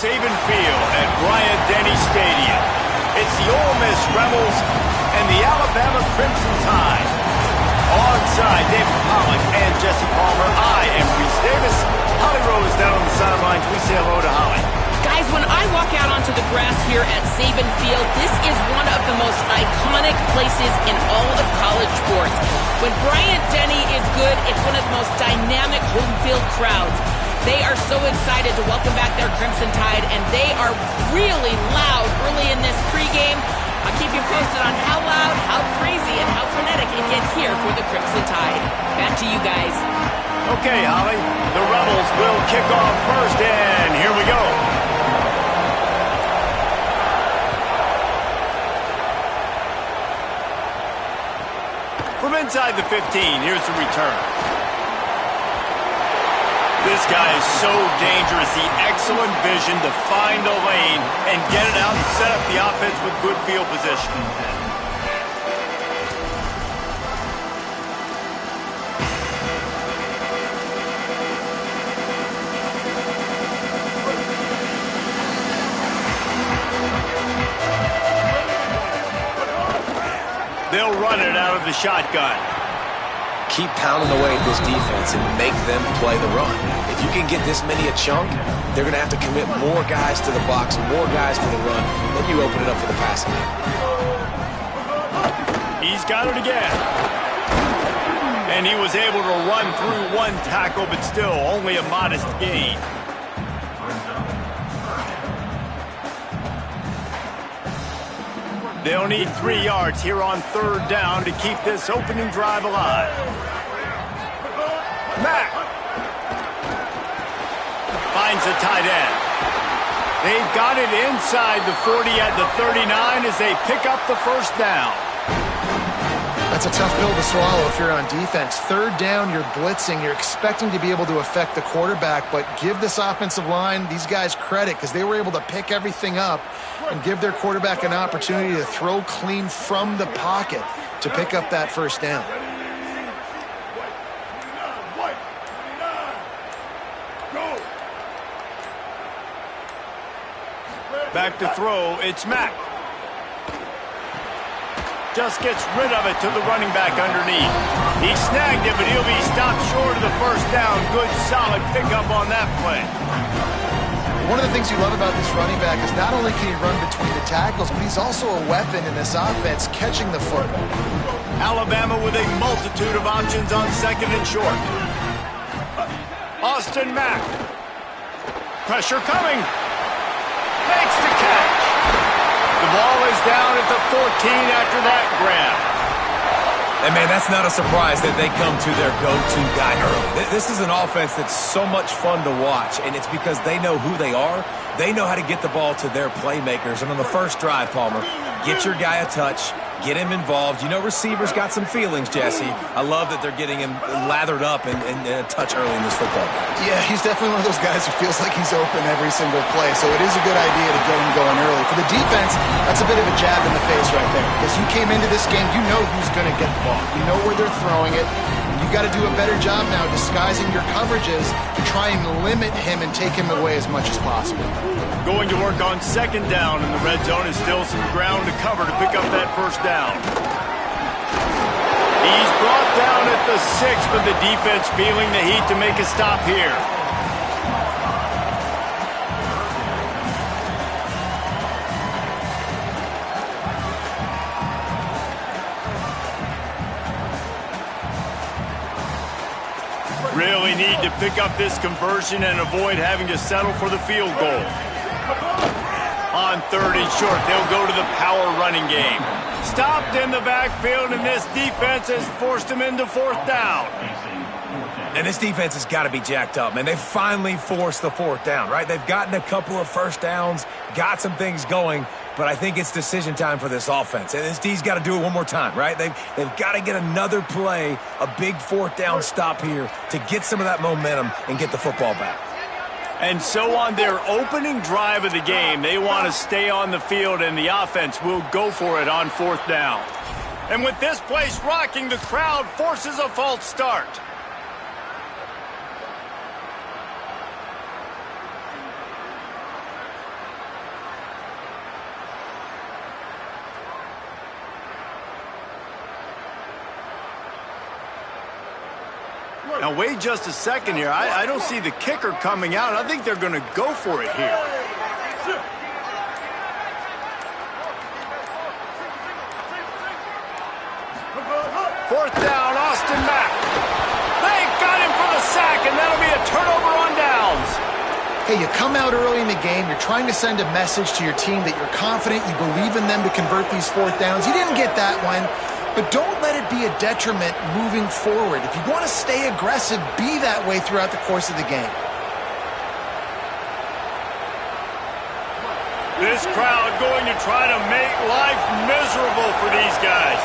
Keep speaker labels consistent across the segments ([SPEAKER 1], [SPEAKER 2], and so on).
[SPEAKER 1] Saban Field at Bryant-Denny Stadium. It's the Ole Miss Rebels and the Alabama Crimson Tide. Alongside David Pollock and Jesse Palmer, I am Reese Davis. Holly Rose down on the sidelines. We say hello to Holly.
[SPEAKER 2] Guys, when I walk out onto the grass here at Saban Field, this is one of the most iconic places in all of college sports. When Bryant-Denny is good, it's one of the most dynamic home field crowds. They are so excited to welcome back their Crimson Tide, and they are really loud early in this pregame. I'll keep you posted on how loud, how crazy, and how frenetic it gets here for the Crimson Tide. Back to you guys.
[SPEAKER 1] Okay, Holly. The Rebels will kick off first, and here we go. From inside the 15, here's the return. This guy is so dangerous. The excellent vision to find a lane and get it out and set up the offense with good field position. They'll run it out of the shotgun.
[SPEAKER 3] Keep pounding away at this defense and make them play the run. If you can get this many a chunk, they're going to have to commit more guys to the box, more guys to the run. Then you open it up for the passing game.
[SPEAKER 1] He's got it again. And he was able to run through one tackle, but still only a modest gain. They'll need 3 yards here on third down to keep this opening drive alive. Mack finds a tight end. They've got it inside the 40 at the 39 as they pick up the first down.
[SPEAKER 4] That's a tough pill to swallow if you're on defense. Third down, you're blitzing. You're expecting to be able to affect the quarterback, but give this offensive line, these guys, credit because they were able to pick everything up and give their quarterback an opportunity to throw clean from the pocket to pick up that first down.
[SPEAKER 1] Back to throw, it's Mack. Just gets rid of it to the running back underneath. He snagged it, but he'll be stopped short of the first down. Good, solid pickup on that play.
[SPEAKER 4] One of the things you love about this running back is not only can he run between the tackles, but he's also a weapon in this offense, catching the football.
[SPEAKER 1] Alabama with a multitude of options on second and short. Austin Mack. Pressure coming. Makes the catch. The ball is down at the 14 after that grab.
[SPEAKER 3] And, man, that's not a surprise that they come to their go-to guy early. This is an offense that's so much fun to watch, and it's because they know who they are. They know how to get the ball to their playmakers. And on the first drive, Palmer, get your guy a touch, get him involved. You know receivers got some feelings, Jesse. I love that they're getting him lathered up and a touch early in this football game.
[SPEAKER 4] Yeah, he's definitely one of those guys who feels like he's open every single play, so it is a good idea to get him going early. For the defense, that's a bit of a jab in the face right there, because you came into this game, you know who's going to get the ball. You know where they're throwing it. You've got to do a better job now disguising your coverages to try and limit him and take him away as much as possible.
[SPEAKER 1] Going to work on second down in the red zone is still some ground to cover to pick up that first down. He's brought down at the 6, but the defense feeling the heat to make a stop here. Really need to pick up this conversion and avoid having to settle for the field goal. On 3rd and short, they'll go to the power running game. Stopped in the backfield, and this defense has forced him into 4th down.
[SPEAKER 3] And this defense has got to be jacked up, man. They finally forced the 4th down, right? They've gotten a couple of first downs, got some things going, but I think it's decision time for this offense. And this D's got to do it one more time, right? They've got to get another play, a big 4th down stop here to get some of that momentum and get the football back.
[SPEAKER 1] And so on their opening drive of the game, they want to stay on the field, and the offense will go for it on 4th down. And with this place rocking, the crowd forces a false start. Now, wait just a second here. I don't see the kicker coming out. I think they're going to go for it here. Fourth down, Austin Mack. They got him for the sack, and that'll be a turnover on downs.
[SPEAKER 4] Hey, you come out early in the game, you're trying to send a message to your team that you're confident, you believe in them to convert these 4th downs. You didn't get that one. But don't let it be a detriment moving forward. If you want to stay aggressive, be that way throughout the course of the game.
[SPEAKER 1] This crowd going to try to make life miserable for these guys.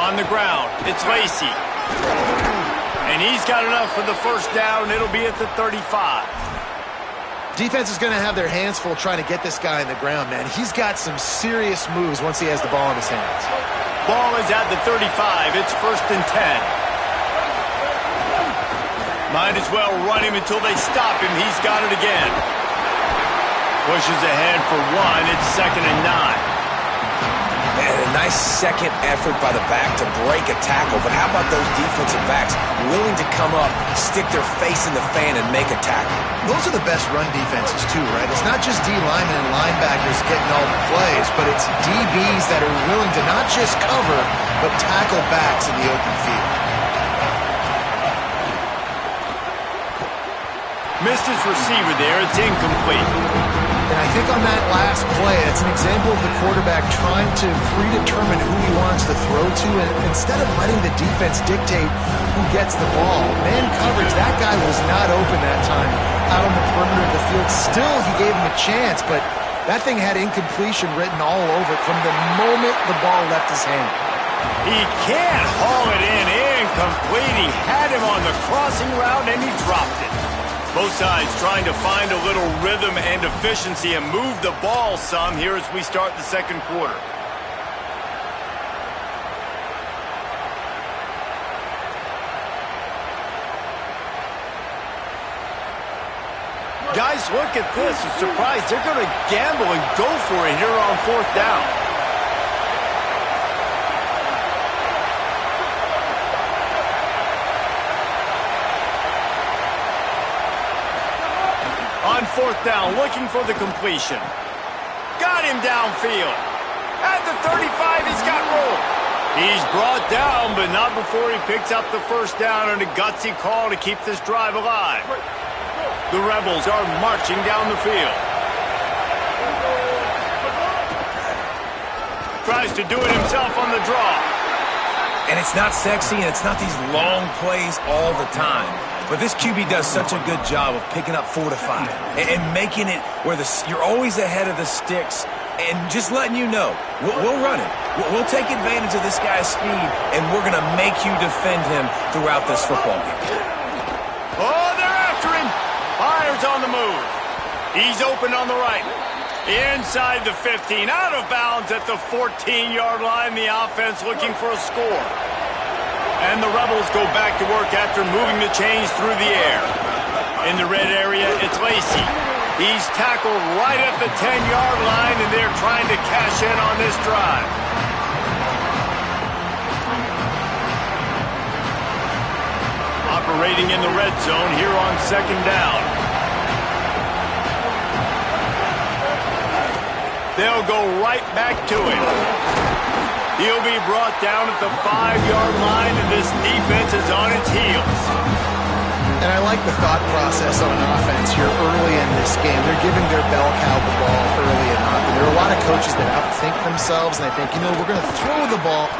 [SPEAKER 1] On the ground, it's Lacey. And he's got enough for the first down. It'll be at the 35.
[SPEAKER 4] Defense is going to have their hands full trying to get this guy on the ground, man. He's got some serious moves once he has the ball in his hands.
[SPEAKER 1] Ball is at the 35. It's 1st and 10. Might as well run him until they stop him. He's got it again. Pushes ahead for 1. It's 2nd and 9.
[SPEAKER 3] And a nice second effort by the back to break a tackle. But how about those defensive backs willing to come up, stick their face in the fan, and make a tackle?
[SPEAKER 4] Those are the best run defenses, too, right? It's not just D linemen and linebackers getting all the plays, but it's DBs that are willing to not just cover, but tackle backs in the open field.
[SPEAKER 1] Missed his receiver there. It's incomplete.
[SPEAKER 4] And I think on that last play, it's an example of the quarterback trying to predetermine who he wants to throw to, and instead of letting the defense dictate who gets the ball. Man coverage, that guy was not open that time out on the perimeter of the field. Still, he gave him a chance, but that thing had incompletion written all over it from the moment the ball left his hand.
[SPEAKER 1] He can't haul it in. Incomplete. He had him on the crossing route, and he dropped it. Both sides trying to find a little rhythm and efficiency and move the ball some here as we start the second quarter. Guys, look at this. I'm surprised they're going to gamble and go for it here on 4th down. On 4th down, looking for the completion. Got him downfield. At the 35, he's got room. He's brought down, but not before he picks up the first down and a gutsy call to keep this drive alive. The Rebels are marching down the field. Tries to do it himself on the draw.
[SPEAKER 3] And it's not sexy, and it's not these long plays all the time. But this QB does such a good job of picking up 4 to 5 and making it where you're always ahead of the sticks and just letting you know, we'll run it. We'll take advantage of this guy's speed, and we're going to make you defend him throughout this football game.
[SPEAKER 1] Oh, they're after him. Byers on the move. He's open on the right. Inside the 15, out of bounds at the 14-yard line. The offense looking for a score. And the Rebels go back to work after moving the chains through the air. In the red area, it's Lacey. He's tackled right at the 10-yard line, and they're trying to cash in on this drive. Operating in the red zone here on second down. They'll go right back to it. He'll be brought down at the 5-yard line, and this defense is on its heels.
[SPEAKER 4] And I like the thought process on offense here early in this game. They're giving their bell cow the ball early and often. There are a lot of coaches that outthink themselves, and they think, you know, we're going to throw the ball.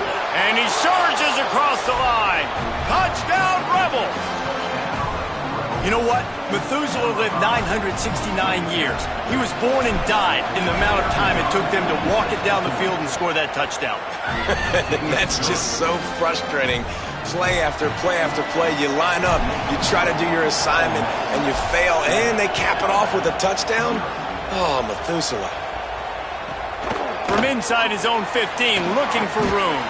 [SPEAKER 1] And he surges across the line. Touchdown, Rebels! You know what? Methuselah lived 969 years. He was born and died in the amount of time it took them to walk it down the field and score that touchdown.
[SPEAKER 3] And that's just so frustrating. Play after play after play, you line up, you try to do your assignment, and you fail, and they cap it off with a touchdown? Oh, Methuselah.
[SPEAKER 1] From inside his own 15, looking for room.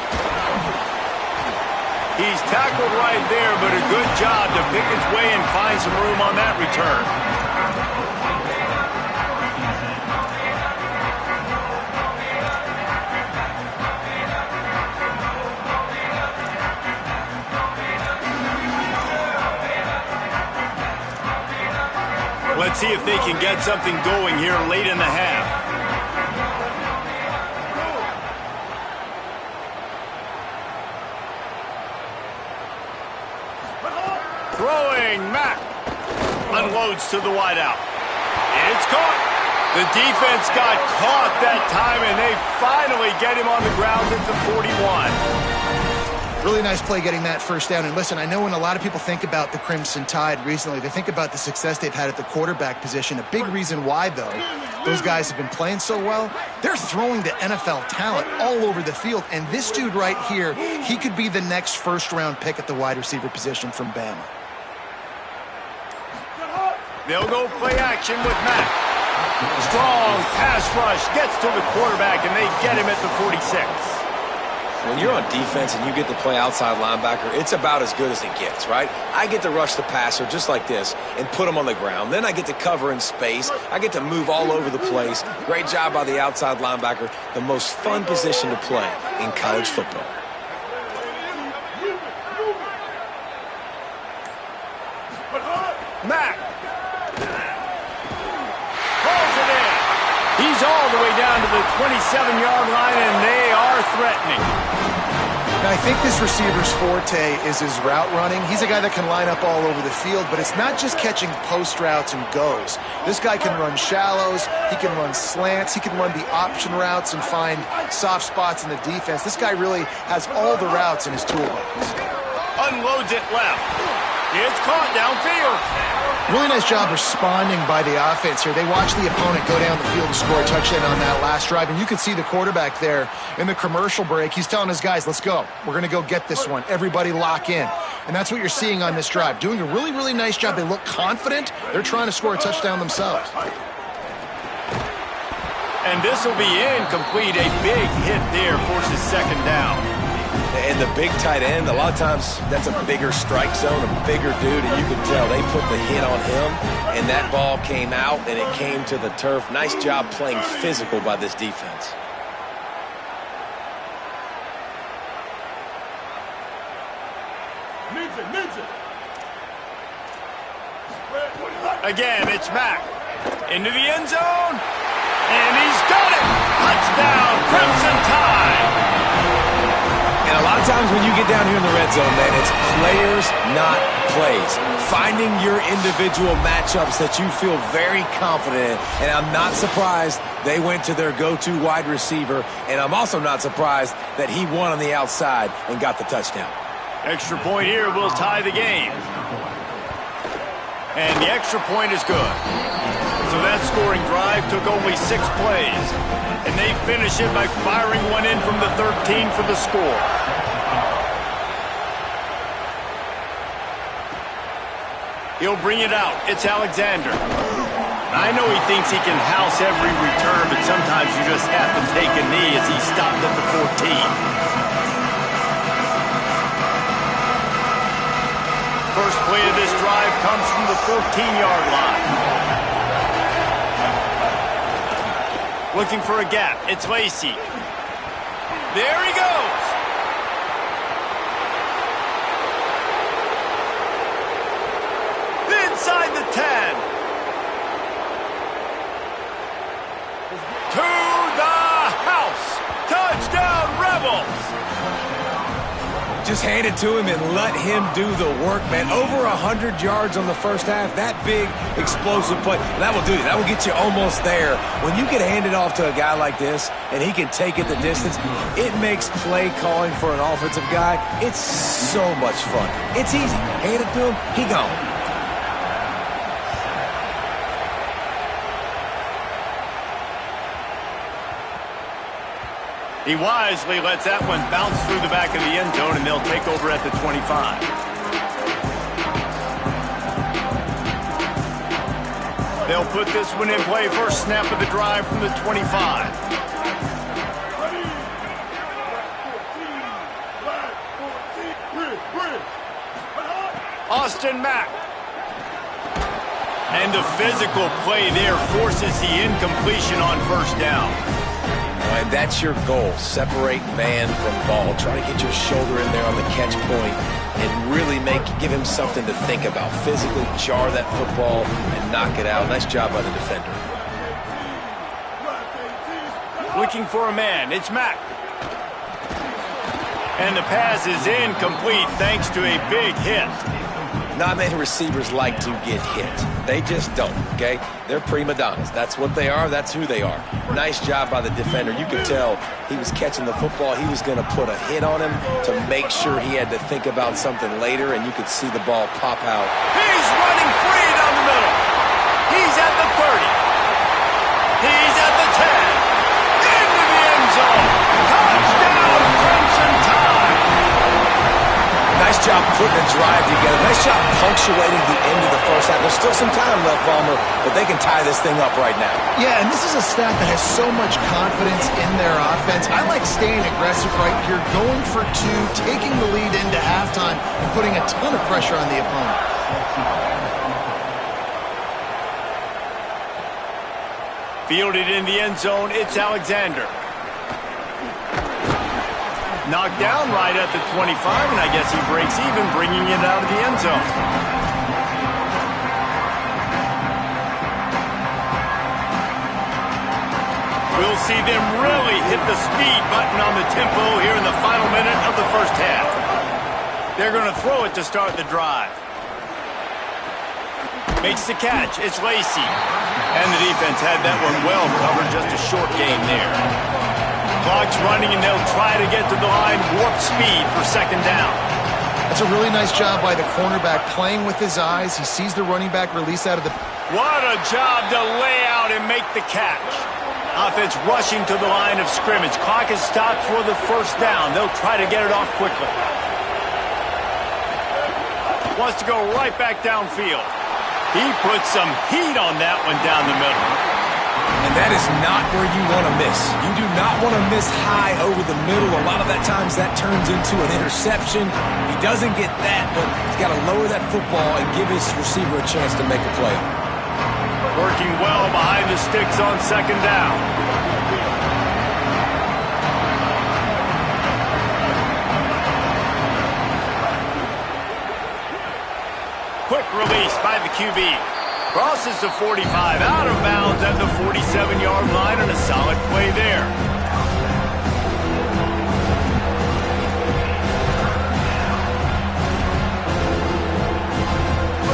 [SPEAKER 1] He's tackled right there, but a good job to pick his way and find some room on that return. Let's see if they can get something going here late in the half. Throwing, Mack. Unloads to the wideout. It's caught. The defense got caught that time, and they finally get him on the ground at the 41.
[SPEAKER 4] Really nice play getting that first down. And listen, I know when a lot of people think about the Crimson Tide recently, they think about the success they've had at the quarterback position. A big reason why, though, those guys have been playing so well, they're throwing to NFL talent all over the field. And this dude right here, he could be the next first-round pick at the wide receiver position from Bama.
[SPEAKER 1] They'll go play action with Mack. Strong pass rush gets to the quarterback, and they get him at the 46.
[SPEAKER 3] When you're on defense and you get to play outside linebacker, it's about as good as it gets, right? I get to rush the passer just like this and put him on the ground. Then I get to cover in space. I get to move all over the place. Great job by the outside linebacker. The most fun position to play in college football.
[SPEAKER 1] Mack. Pulls it in. He's all the way down to the 27-yard line, and they are threatening.
[SPEAKER 4] Now, I think this receiver's forte is his route running. He's a guy that can line up all over the field, but it's not just catching post routes and goes. This guy can run shallows, he can run slants, he can run the option routes and find soft spots in the defense. This guy really has all the routes in his toolbox.
[SPEAKER 1] Unloads it left. It's caught downfield.
[SPEAKER 4] Really nice job responding by the offense here. They watched the opponent go down the field and score a touchdown on that last drive, and you can see the quarterback there in the commercial break. He's telling his guys, let's go. We're going to go get this one. Everybody lock in. And that's what you're seeing on this drive. Doing a really, really nice job. They look confident. They're trying to score a touchdown themselves.
[SPEAKER 1] And this will be incomplete. A big hit there forces second down.
[SPEAKER 3] And the big tight end, a lot of times that's a bigger strike zone, a bigger dude, and you can tell they put the hit on him, and that ball came out, and it came to the turf. Nice job playing physical by this defense.
[SPEAKER 1] Again, it's Mack. Into the end zone, and he's got it! Touchdown, Crimson Tide!
[SPEAKER 3] And a lot of times when you get down here in the red zone, man, it's players, not plays. Finding your individual matchups that you feel very confident in. And I'm not surprised they went to their go-to wide receiver. And I'm also not surprised that he won on the outside and got the touchdown.
[SPEAKER 1] Extra point here will tie the game. And the extra point is good. So that scoring drive took only 6 plays. And they finish it by firing one in from the 13 for the score. He'll bring it out. It's Alexander. I know he thinks he can house every return, but sometimes you just have to take a knee as he stopped at the 14. comes from the 14-yard line. Looking for a gap. It's Lacy. There he goes. Inside the 10. To the house. Touchdown, Rebels.
[SPEAKER 3] Just hand it to him and let him do the work, man. Over 100 yards on the first half. That big, explosive play. That will do you. That will get you almost there. When you get handed off to a guy like this and he can take it the distance, it makes play calling for an offensive guy, it's so much fun. It's easy. Hand it to him, he gone.
[SPEAKER 1] He wisely lets that one bounce through the back of the end zone, and they'll take over at the 25. They'll put this one in play. First snap of the drive from the 25. Austin Mack. And the physical play there forces the incompletion on first down.
[SPEAKER 3] And that's your goal. Separate man from ball. Try to get your shoulder in there on the catch point and really give him something to think about. Physically jar that football and knock it out. Nice job by the defender.
[SPEAKER 1] Looking for a man. It's Mack. And the pass is incomplete thanks to a big hit.
[SPEAKER 3] Not many receivers like to get hit. They just don't, okay? They're prima donnas. That's what they are. That's who they are. Nice job by the defender. You could tell he was catching the football. He was going to put a hit on him to make sure he had to think about something later, and you could see the ball pop out.
[SPEAKER 1] He's running free down the middle. He's at the 30. He's at the 10. Into the end zone. Touchdown, Crimson Tide.
[SPEAKER 3] Nice job putting a drive together. Nice job punctuating the end of the first half. There's still some time left, Palmer, but they can tie this thing up right now.
[SPEAKER 4] Yeah, and this is a staff that has so much confidence in their offense. I like staying aggressive right here, going for two, taking the lead into halftime, and putting a ton of pressure on the opponent.
[SPEAKER 1] Fielded in the end zone, it's Alexander. Knocked down right at the 25, and I guess he breaks even, bringing it out of the end zone. We'll see them really hit the speed button on the tempo here in the final minute of the first half. They're going to throw it to start the drive. Makes the catch. It's Lacy. And the defense had that one well covered, just a short gain there. Clock's running, and they'll try to get to the line, warp speed for second down.
[SPEAKER 4] That's a really nice job by the cornerback, playing with his eyes. He sees the running back release out of the...
[SPEAKER 1] What a job to lay out and make the catch. Offense rushing to the line of scrimmage. Clock is stopped for the first down. They'll try to get it off quickly. Wants to go right back downfield. He puts some heat on that one down the middle.
[SPEAKER 3] And that is not where you want to miss. You do not want to miss high over the middle. A lot of that times that turns into an interception. He doesn't get that, but he's got to lower that football and give his receiver a chance to make a play.
[SPEAKER 1] Working well behind the sticks on second down. Quick release by the QB. Crosses the 45, out of bounds at the 47-yard line, and a solid play there.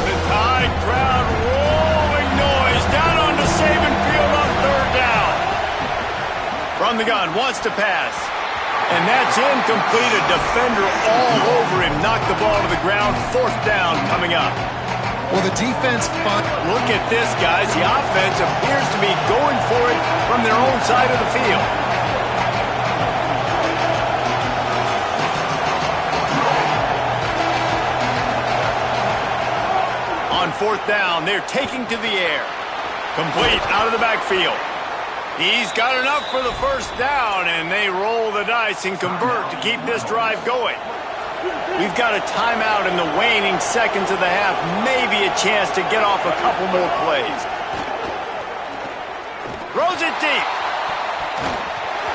[SPEAKER 1] The Tide crowd rolling noise down onto Saban Field on third down. From the gun, wants to pass. And that's incomplete. A defender all over him. Knocked the ball to the ground. Fourth down coming up.
[SPEAKER 4] Well, the defense...
[SPEAKER 1] Look at this, guys. The offense appears to be going for it from their own side of the field. On fourth down, they're taking to the air. Complete out of the backfield. He's got enough for the first down, and they roll the dice and convert to keep this drive going. We've got a timeout in the waning seconds of the half. Maybe a chance to get off a couple more plays. Throws it deep.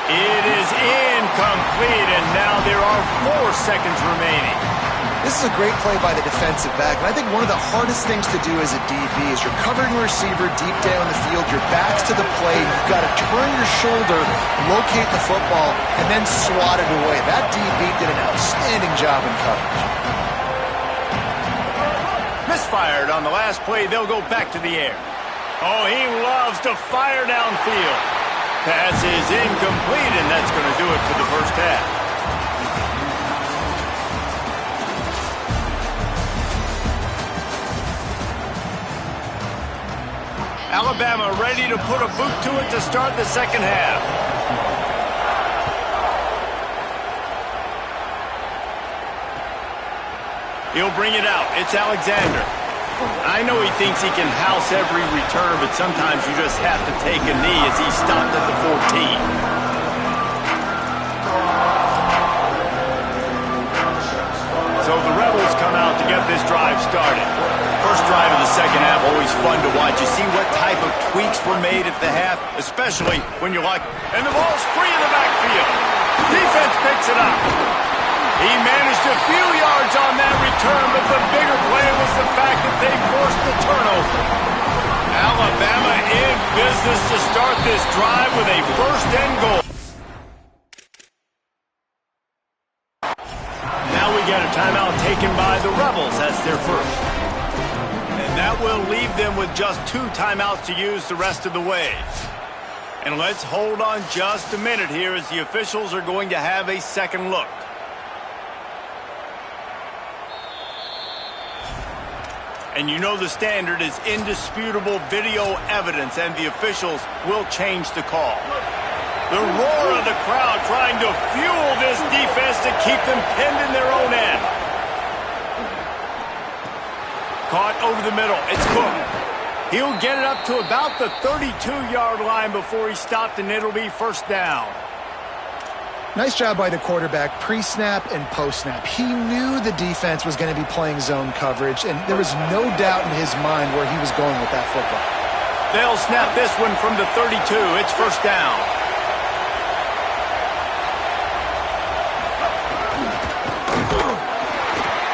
[SPEAKER 1] It is incomplete, and now there are 4 seconds remaining.
[SPEAKER 4] This is a great play by the defensive back, and I think one of the hardest things to do as a DB is you're covering a receiver deep down the field, your back's to the play, and you've got to turn your shoulder, locate the football, and then swat it away. That DB did an outstanding job in coverage.
[SPEAKER 1] Misfired on the last play. They'll go back to the air. Oh, he loves to fire downfield. Pass is incomplete, and that's going to do it for the first half. Alabama ready to put a boot to it to start the second half. He'll bring it out. It's Alexander. I know he thinks he can house every return, but sometimes you just have to take a knee as he stopped at the 14. So the Rebels come out to get this drive started. First drive of the second half, always fun to watch. You see what type of tweaks were made at the half, especially when you're like, and the ball's free in the backfield. Defense picks it up. He managed a few yards on that return, but the bigger play was the fact that they forced the turnover. Alabama in business to start this drive with a first and goal. Now we got a timeout taken by the Rebels. That's their first. And that will leave them with just 2 timeouts to use the rest of the way. And let's hold on just a minute here as the officials are going to have a second look. And you know the standard is indisputable video evidence, and the officials will change the call. The roar of the crowd trying to fuel this defense to keep them pinned in their own end. Caught over the middle. It's Cook. He'll get it up to about the 32-yard line before he's stopped, and it'll be first down.
[SPEAKER 4] Nice job by the quarterback, pre-snap and post-snap. He knew the defense was going to be playing zone coverage, and there was no doubt in his mind where he was going with that football.
[SPEAKER 1] They'll snap this one from the 32. It's first down.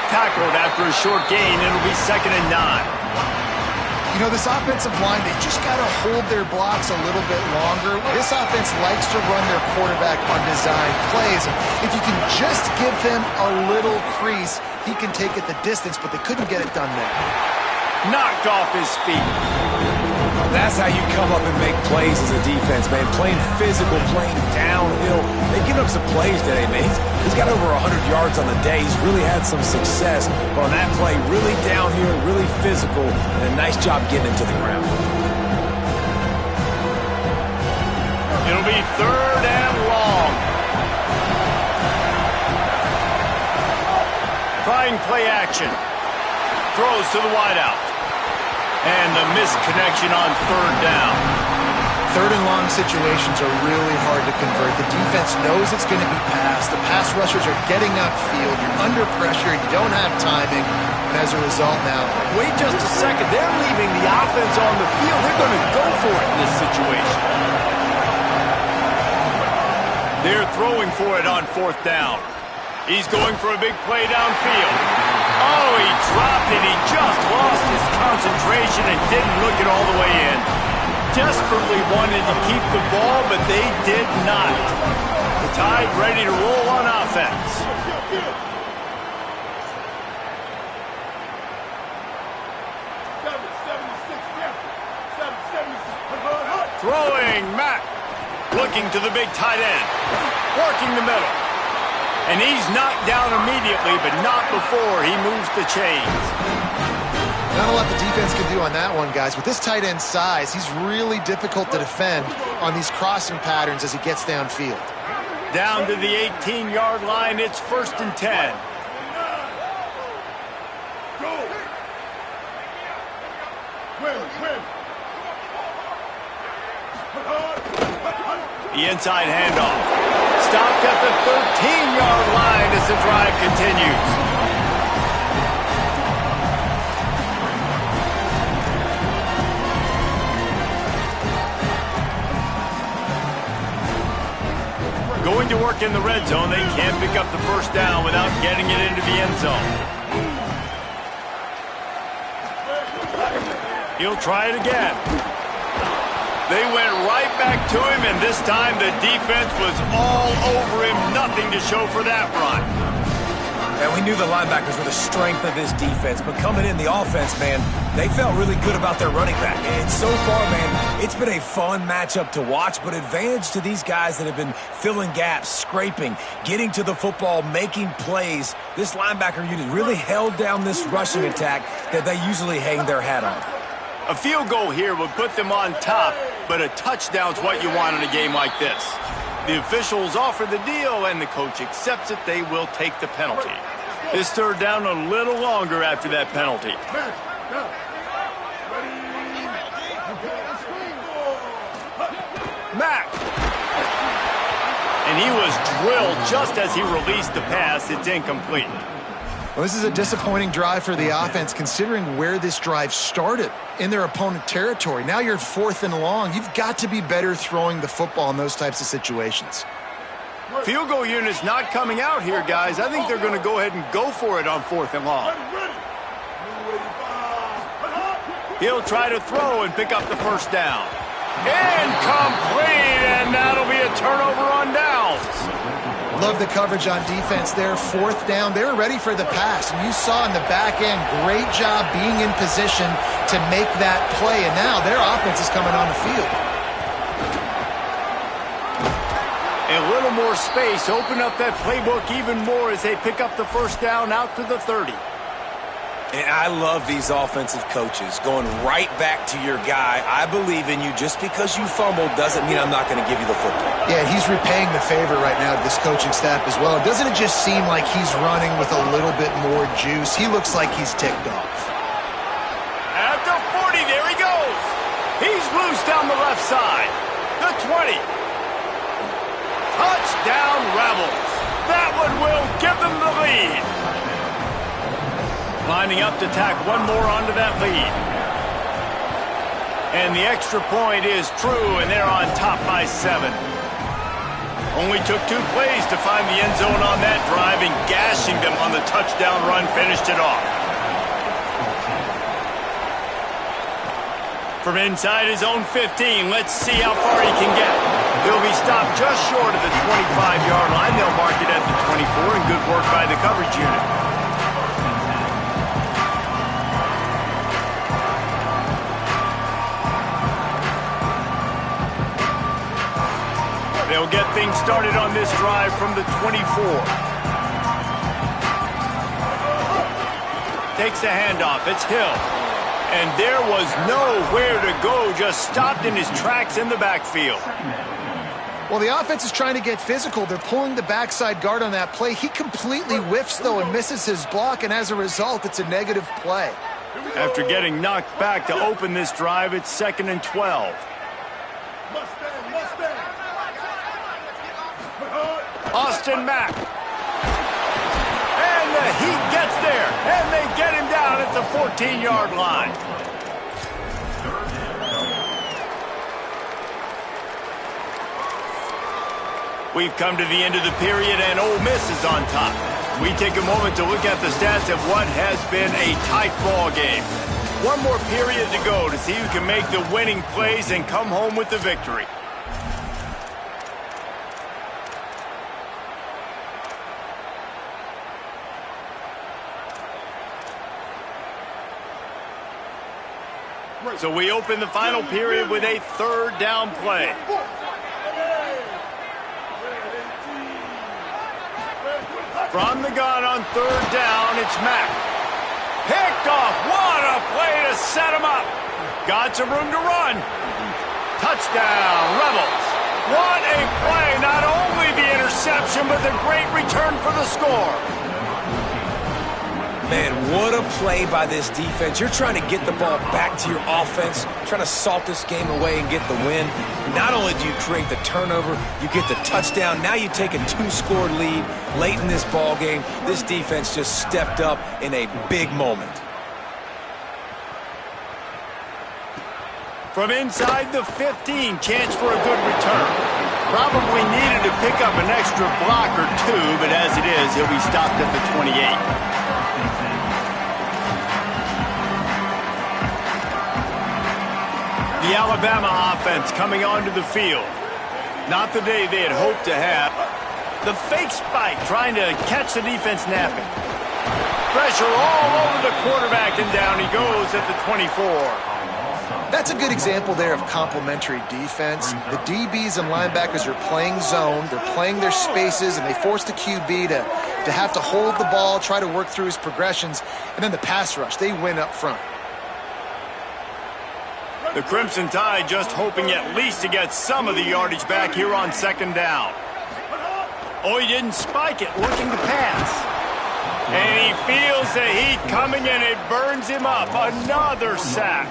[SPEAKER 1] Tackled after a short gain. It'll be 2nd and 9.
[SPEAKER 4] You know, this offensive line, they just got to hold their blocks a little bit longer. This offense likes to run their quarterback on design plays. If you can just give him a little crease, he can take it the distance, but they couldn't get it done there.
[SPEAKER 1] Knocked off his feet.
[SPEAKER 3] That's how you come up and make plays as a defense, man. Playing physical, playing downhill. They've given up some plays today, man. He's got over 100 yards on the day. He's really had some success. But on that play, really down here, really physical, and a nice job getting him to the ground.
[SPEAKER 1] It'll be 3rd and long. Trying play action. Throws to the wideout. And the missed connection on 3rd down.
[SPEAKER 4] 3rd and long situations are really hard to convert. The defense knows it's going to be passed. The pass rushers are getting upfield. You're under pressure. You don't have timing. And as a result now,
[SPEAKER 1] wait just a second. They're leaving the offense on the field. They're going to go for it in this situation. They're throwing for it on 4th down. He's going for a big play downfield. Oh, he dropped it. He just lost his concentration and didn't look it all the way in. Desperately wanted to keep the ball, but they did not. The Tide ready to roll on offense. Throwing Mack. Looking to the big tight end. Working the middle. And he's knocked down immediately, but not before he moves the chains.
[SPEAKER 4] Not a lot the defense can do on that one, guys. With this tight end size, he's really difficult to defend on these crossing patterns as he gets downfield.
[SPEAKER 1] Down to the 18-yard line, it's 1st and 10. The inside handoff. Stopped at the 13-yard line as the drive continues. Going to work in the red zone, they can't pick up the first down without getting it into the end zone. He'll try it again. They went right back to him, and this time the defense was all over him. Nothing to show for that run.
[SPEAKER 3] And we knew the linebackers were the strength of this defense, but coming in the offense, man, they felt really good about their running back. And so far, man, it's been a fun matchup to watch, but advantage to these guys that have been filling gaps, scraping, getting to the football, making plays. This linebacker unit really held down this rushing attack that they usually hang their hat on.
[SPEAKER 1] A field goal here would put them on top, but a touchdown's what you want in a game like this. The officials offer the deal, and the coach accepts it. They will take the penalty. This third down a little longer after that penalty. Mack. And he was drilled just as he released the pass. It's incomplete.
[SPEAKER 4] Well, this is a disappointing drive for the offense, considering where this drive started, in their opponent territory. Now you're 4th and long. You've got to be better throwing the football in those types of situations.
[SPEAKER 1] Field goal unit's not coming out here, guys. I think they're going to go ahead and go for it on 4th and long. He'll try to throw and pick up the first down. Incomplete, and that'll be a turnover on downs.
[SPEAKER 4] Love the coverage on defense there. 4th down. They were ready for the pass. And you saw in the back end, great job being in position to make that play. And now their offense is coming on the field.
[SPEAKER 1] A little more space. Open up that playbook even more as they pick up the first down out to the 30.
[SPEAKER 3] And I love these offensive coaches going right back to your guy. I believe in you. Just because you fumbled doesn't mean I'm not going to give you the football.
[SPEAKER 4] Yeah, he's repaying the favor right now to this coaching staff as well. Doesn't it just seem like he's running with a little bit more juice? He looks like he's ticked off.
[SPEAKER 1] At the 40, there he goes. He's loose down the left side. The 20. Touchdown, Rebels. That one will give them the lead. Lining up to tack one more onto that lead. And the extra point is true, and they're on top by 7. Only took 2 plays to find the end zone on that drive, and gashing them on the touchdown run finished it off. From inside his own 15, let's see how far he can get. He'll be stopped just short of the 25-yard line. They'll mark it at the 24, and good work by the coverage unit. They'll get things started on this drive from the 24. Takes a handoff. It's Hill. And there was nowhere to go. Just stopped in his tracks in the backfield.
[SPEAKER 4] Well, the offense is trying to get physical. They're pulling the backside guard on that play. He completely whiffs, though, and misses his block, and as a result, it's a negative play.
[SPEAKER 1] After getting knocked back to open this drive, it's 2nd and 12. Austin Mack. And the heat gets there. And they get him down at the 14-yard line. We've come to the end of the period, and Ole Miss is on top. We take a moment to look at the stats of what has been a tight ball game. One more period to go to see who can make the winning plays and come home with the victory. So we open the final period with a 3rd down play. From the gun on 3rd down, it's Mack. Picked off. What a play to set him up. Got some room to run. Touchdown, Rebels. What a play. Not only the interception, but the great return for the score.
[SPEAKER 3] Man, what a play by this defense. You're trying to get the ball back to your offense, trying to salt this game away and get the win. Not only do you create the turnover, you get the touchdown. Now you take a 2-score lead late in this ball game. This defense just stepped up in a big moment.
[SPEAKER 1] From inside the 15, chance for a good return. Probably needed to pick up an extra block or two, but as it is, he'll be stopped at the 28. The Alabama offense coming onto the field. Not the day they had hoped to have. The fake spike trying to catch the defense napping. Pressure all over the quarterback, and down he goes at the 24.
[SPEAKER 4] That's a good example there of complementary defense. The DBs and linebackers are playing zone, they're playing their spaces, and they force the QB to have to hold the ball, try to work through his progressions, and then the pass rush, they win up front.
[SPEAKER 1] The Crimson Tide just hoping at least to get some of the yardage back here on second down. Oh, he didn't spike it, looking to pass. And he feels the heat coming, and it burns him up. Another sack.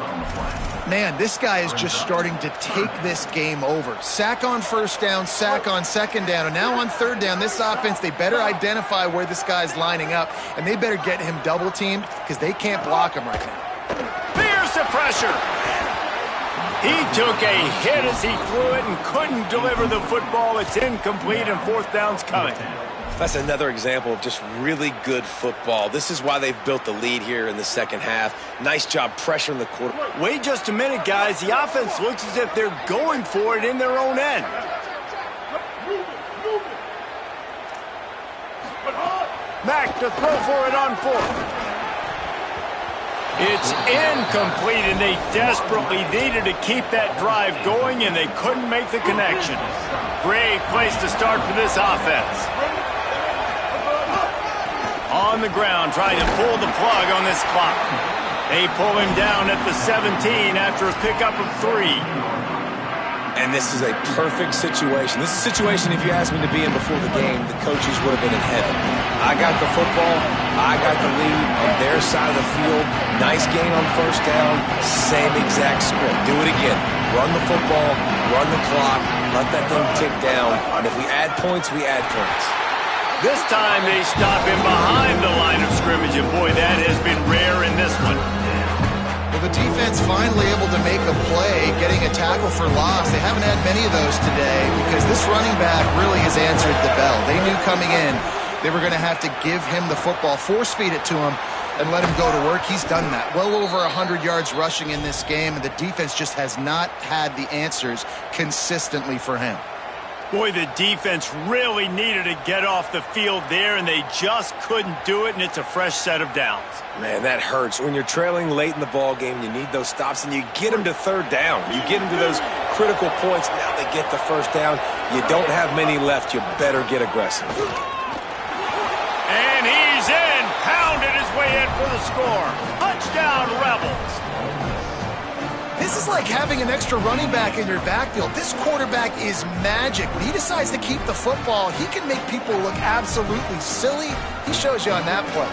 [SPEAKER 4] Man, this guy is just starting to take this game over. Sack on first down, sack on second down, and now on third down, this offense, they better identify where this guy's lining up, and they better get him double-teamed because they can't block him right now.
[SPEAKER 1] There's the pressure. He took a hit as he threw it and couldn't deliver the football. It's incomplete, and fourth down's coming.
[SPEAKER 3] That's another example of just really good football. This is why they've built the lead here in the second half. Nice job pressuring the quarterback.
[SPEAKER 1] Wait just a minute, guys. The offense looks as if they're going for it in their own end. Mack to throw for it on fourth. It's incomplete, and they desperately needed to keep that drive going, and they couldn't make the connection. Great place to start for this offense. On the ground, trying to pull the plug on this clock. They pull him down at the 17 after a pickup of 3.
[SPEAKER 3] And this is a perfect situation. This is a situation, if you asked me to be in before the game, the coaches would have been in heaven. I got the football. I got the lead on their side of the field. Nice gain on first down. Same exact script. Do it again. Run the football. Run the clock. Let that thing tick down. And if we add points, we add points.
[SPEAKER 1] This time they stop him behind the line of scrimmage, and boy, that has been rare in this one.
[SPEAKER 4] Well, the defense finally able to make a play, getting a tackle for loss. They haven't had many of those today because this running back really has answered the bell. They knew coming in they were going to have to give him the football, force-feed it to him, and let him go to work. He's done that. Well over 100 yards rushing in this game, and the defense just has not had the answers consistently for him.
[SPEAKER 1] Boy, the defense really needed to get off the field there, and they just couldn't do it, and it's a fresh set of downs.
[SPEAKER 3] Man, that hurts. When you're trailing late in the ball game, you need those stops, and you get them to third down. You get them to those critical points. Now they get the first down. You don't have many left. You better get aggressive.
[SPEAKER 1] And he's in. Pounded his way in for the score. Touchdown, Rebels.
[SPEAKER 4] This is like having an extra running back in your backfield. This quarterback is magic. When he decides to keep the football, he can make people look absolutely silly. He shows you on that play.